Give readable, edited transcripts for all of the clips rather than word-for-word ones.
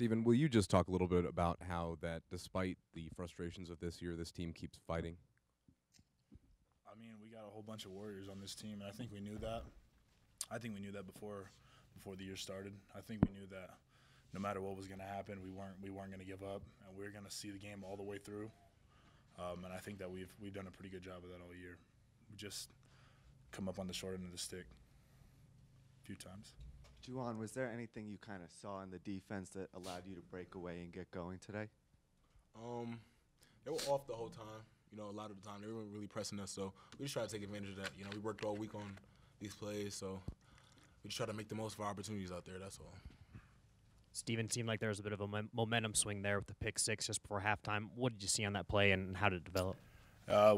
Stephen, will you just talk a little bit about how that, despite the frustrations of this year, this team keeps fighting? I mean, we got a whole bunch of warriors on this team, and I think we knew that. I think we knew that before the year started. I think we knew that no matter what was going to happen, we weren't going to give up, and we were going to see the game all the way through. And I think that we've done a pretty good job of that all year. We just come up on the short end of the stick a few times. Juwann, was there anything you kind of saw in the defense that allowed you to break away and get going today? They were off the whole time. You know, a lot of the time they weren't really pressing us, so we just tried to take advantage of that. You know, we worked all week on these plays, so we just try to make the most of our opportunities out there. That's all. Stephen, seemed like there was a bit of a momentum swing there with the pick six just before halftime. What did you see on that play, and how did it develop?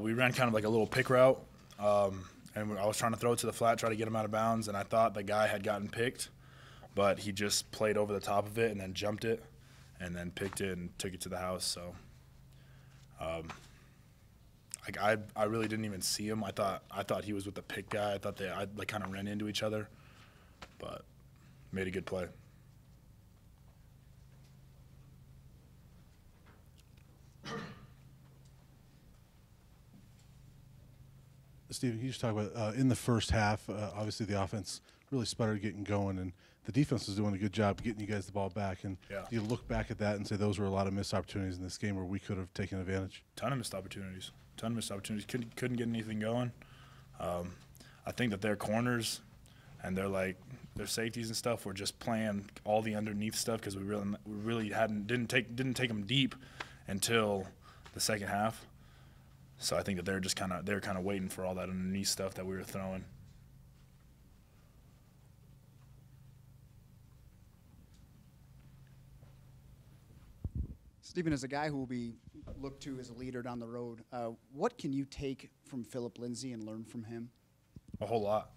We ran kind of like a little pick route, and I was trying to throw it to the flat, try to get him out of bounds, and I thought the guy had gotten picked, but he just played over the top of it and then jumped it and then picked it and took it to the house. So I really didn't even see him. I thought he was with the pick guy. I thought I kind of ran into each other, but made a good play. Stephen, can you just talk about in the first half, obviously the offense really sputtered getting going, and the defense was doing a good job getting you guys the ball back. And you look back at that and say those were a lot of missed opportunities in this game where we could have taken advantage. Ton of missed opportunities. Couldn't get anything going. I think that their corners and their safeties and stuff were just playing all the underneath stuff because we really didn't take them deep until the second half. So I think that they're kind of waiting for all that underneath stuff that we were throwing. Stephen, as a guy who will be looked to as a leader down the road, what can you take from Philip Lindsay and learn from him? A whole lot.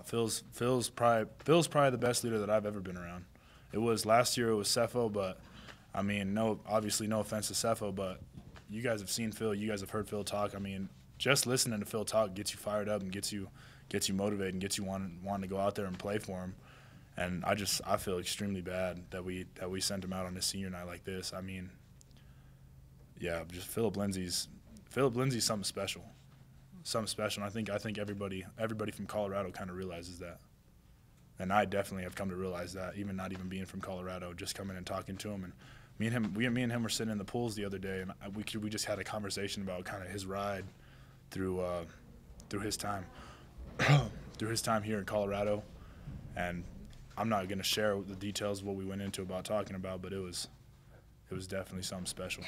Phil's probably the best leader that I've ever been around. It was last year. It was Cepho, but I mean, obviously no offense to Cepho, but you guys have seen Phil. You guys have heard Phil talk. I mean, just listening to Phil talk gets you fired up and gets you motivated and gets you wanting to go out there and play for him. And I feel extremely bad that we sent him out on his senior night like this. I mean, yeah, just Philip Lindsay's something special. And I think everybody from Colorado kind of realizes that. And I definitely have come to realize that, even not even being from Colorado, just coming and talking to him. And me and him were sitting in the pools the other day, and we just had a conversation about kind of his ride through his time here in Colorado. And I'm not going to share the details of what we went into about talking about, but it was definitely something special.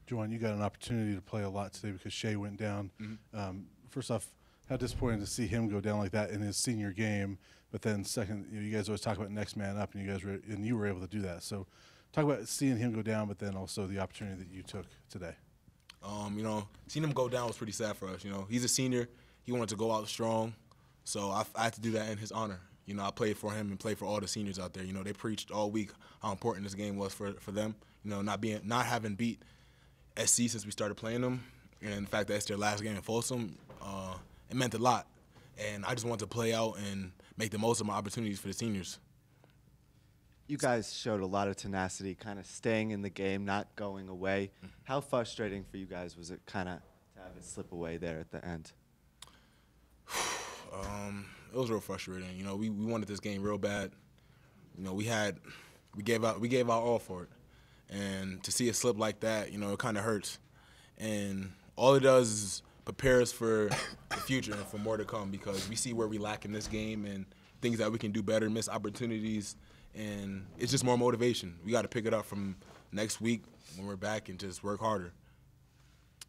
Juwann, you got an opportunity to play a lot today because Shea went down. Mm-hmm. First off, how disappointing to see him go down like that in his senior game. But then second, you guys always talk about next man up, and you were able to do that. So talk about seeing him go down, but then also the opportunity that you took today. Seeing him go down was pretty sad for us. You know, he's a senior. He wanted to go out strong, so I had to do that in his honor. You know, I played for him and played for all the seniors out there. You know, they preached all week how important this game was for them. You know, not having beat SC since we started playing them, and the fact that it's their last game in Folsom, it meant a lot. And I just wanted to play out and make the most of my opportunities for the seniors. You guys showed a lot of tenacity, kind of staying in the game, not going away. How frustrating for you guys was it kind of to have it slip away there at the end? It was real frustrating. You know, we wanted this game real bad. You know, we gave out all for it. And to see it slip like that, you know, it kind of hurts. And all it does is prepare us for the future and for more to come, because we see where we lack in this game and things that we can do better, miss opportunities, and it's just more motivation. We got to pick it up from next week when we're back and just work harder.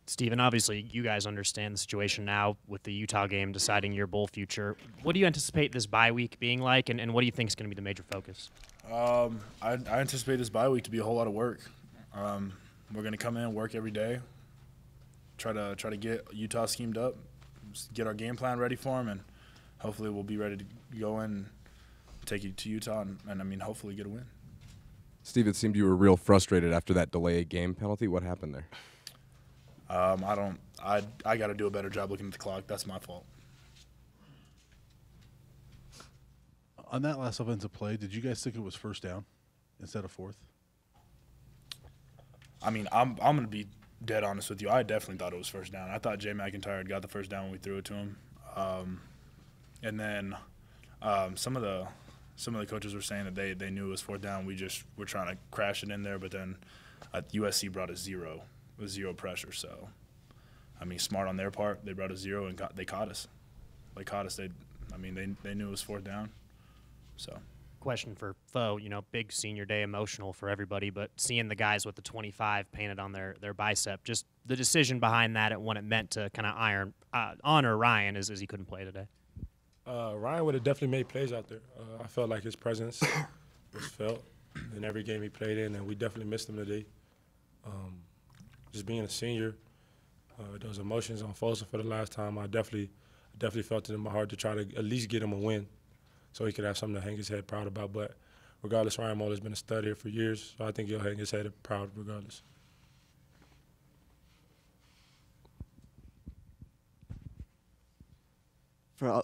Stephen, obviously you guys understand the situation now with the Utah game deciding your bowl future. What do you anticipate this bye week being like, and what do you think is going to be the major focus? I anticipate this bye week to be a whole lot of work. We're going to come in, work every day, try to get Utah schemed up, get our game plan ready for them, and hopefully we'll be ready to go in, take it to Utah, and I mean, hopefully get a win. Steve, it seemed you were real frustrated after that delayed game penalty. What happened there? I got to do a better job looking at the clock. That's my fault. On that last offensive play, did you guys think it was first down? instead of fourth? I mean, I'm going to be dead honest with you. I definitely thought it was first down. I thought Jay McIntyre had got the first down when we threw it to him. And then some of the coaches were saying that they knew it was fourth down. We just were trying to crash it in there, but then USC brought a zero with zero pressure. So, I mean, smart on their part. They brought a zero and they caught us. They caught us. They knew it was fourth down. So. Question for Fo, big senior day, emotional for everybody, but seeing the guys with the 25 painted on their bicep, just the decision behind that and what it meant to kind of honor Ryan as he couldn't play today. Ryan would have definitely made plays out there. I felt like his presence was felt in every game he played in, and we definitely missed him today. Just being a senior, those emotions on Folsom for the last time, I definitely felt it in my heart to try to at least get him a win, so he could have something to hang his head proud about. But regardless, Ryan Moll has been a stud here for years, so I think he'll hang his head proud regardless.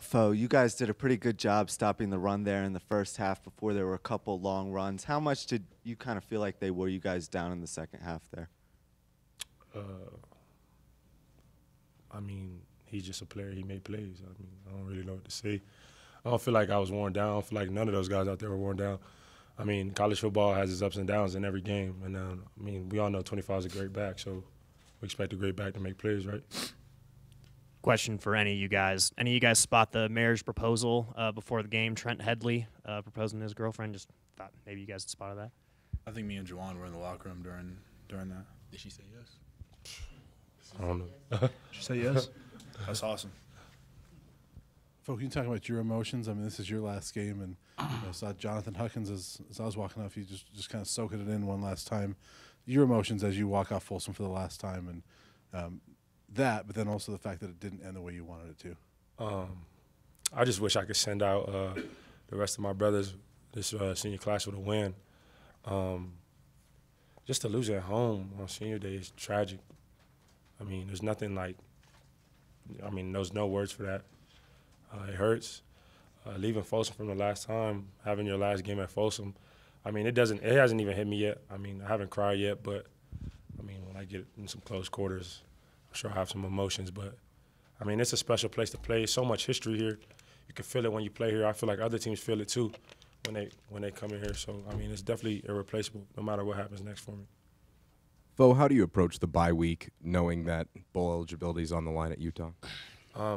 Fo, you guys did a pretty good job stopping the run there in the first half before there were a couple long runs. How much did you kind of feel like they wore you guys down in the second half there? I mean, he's just a player. He made plays. I mean, I don't really know what to say. I don't feel like I was worn down. I don't feel like none of those guys out there were worn down. I mean, college football has its ups and downs in every game. And, I mean, we all know 25 is a great back, so we expect a great back to make plays, right? Question for any of you guys. Any of you guys spot the mayor's proposal before the game? Trent Headley proposing to his girlfriend. Just thought maybe you guys spotted that. I think me and Juwann were in the locker room during that. Did she say yes? I don't know. She said yes. That's awesome. Fo, can you talk about your emotions? I mean, this is your last game, and I saw Jonathan Huckins as I was walking off. You just kind of soaking it in one last time. Your emotions as you walk off Folsom for the last time, and that, but then also the fact that it didn't end the way you wanted it to. I just wish I could send out the rest of my brothers this senior class with a win. Just to lose at home on senior day is tragic. I mean, there's nothing like, there's no words for that. It hurts. Leaving Folsom from the last time, having your last game at Folsom, I mean, it hasn't even hit me yet. I mean, I haven't cried yet, but I mean, when I get in some close quarters, I'm sure I have some emotions. But I mean, it's a special place to play. So much history here. You can feel it when you play here. I feel like other teams feel it too when they come in here. So I mean, it's definitely irreplaceable, no matter what happens next for me. Fo, how do you approach the bye week, knowing that bowl eligibility is on the line at Utah?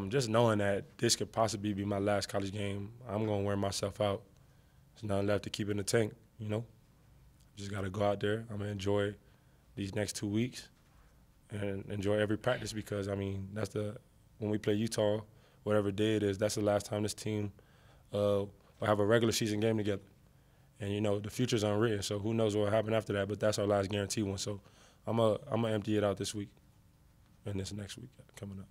Just knowing that this could possibly be my last college game, I'm going to wear myself out. There's nothing left to keep in the tank, Just got to go out there. I'm going to enjoy these next 2 weeks and enjoy every practice because, I mean, when we play Utah, whatever day it is, that's the last time this team will have a regular season game together. And, the future's unwritten, so who knows what will happen after that, but that's our last guaranteed one. So I'm gonna empty it out this week and this next week coming up.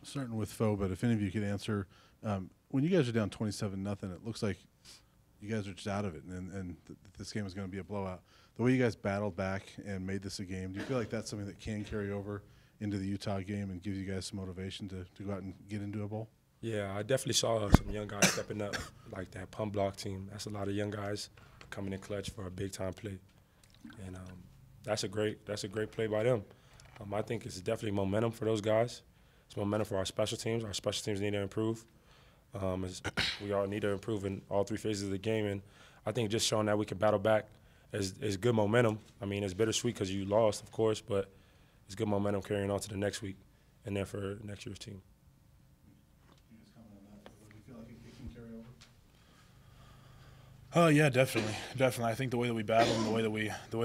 Starting with Fo, but if any of you could answer, when you guys are down 27-0, it looks like you guys are just out of it, and this game is going to be a blowout. The way you guys battled back and made this a game, do you feel like that's something that can carry over into the Utah game and give you guys some motivation to go out and get into a bowl? Yeah, I definitely saw some young guys stepping up, like that pump block team. That's a lot of young guys coming in clutch for a big-time play, and that's a great play by them. I think it's definitely momentum for those guys. It's momentum for our special teams. Our special teams need to improve. We all need to improve in all three phases of the game, and I think just showing that we can battle back is good momentum. I mean, it's bittersweet because you lost, of course, but it's good momentum carrying on to the next week and then for next year's team. Do you feel like it can carry over? Yeah, definitely. I think the way that we battled and the way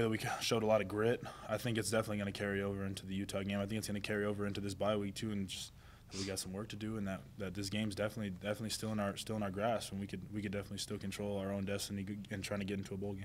that we showed a lot of grit, I think it's definitely going to carry over into the Utah game. I think it's going to carry over into this bye week too, and just that we got some work to do, and that this game's definitely still in our grasp, and we could definitely still control our own destiny and trying to get into a bowl game.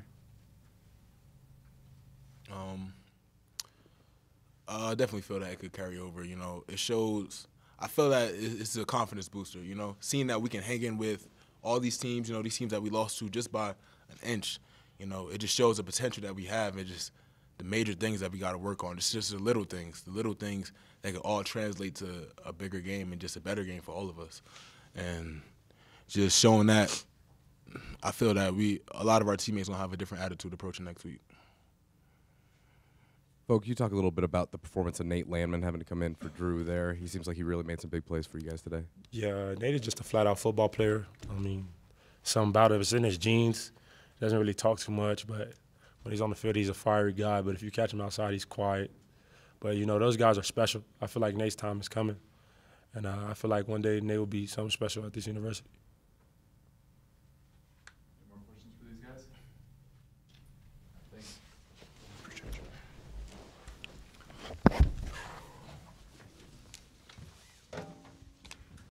I definitely feel that it could carry over. It shows. I feel that it's a confidence booster. Seeing that we can hang in with all these teams, these teams that we lost to just by an inch, it just shows the potential that we have and just the major things that we got to work on. It's just the little things that can all translate to a bigger game and just a better game for all of us. And just showing that I feel that a lot of our teammates gonna have a different attitude approaching next week. Folk, you talk a little bit about the performance of Nate Landman having to come in for Drew there. He seems like he really made some big plays for you guys today. Yeah, Nate is just a flat-out football player. I mean, something about it. It's in his genes. He doesn't really talk too much, but when he's on the field, he's a fiery guy. But if you catch him outside, he's quiet. But, you know, those guys are special. I feel like Nate's time is coming. And I feel like one day Nate will be something special at this university.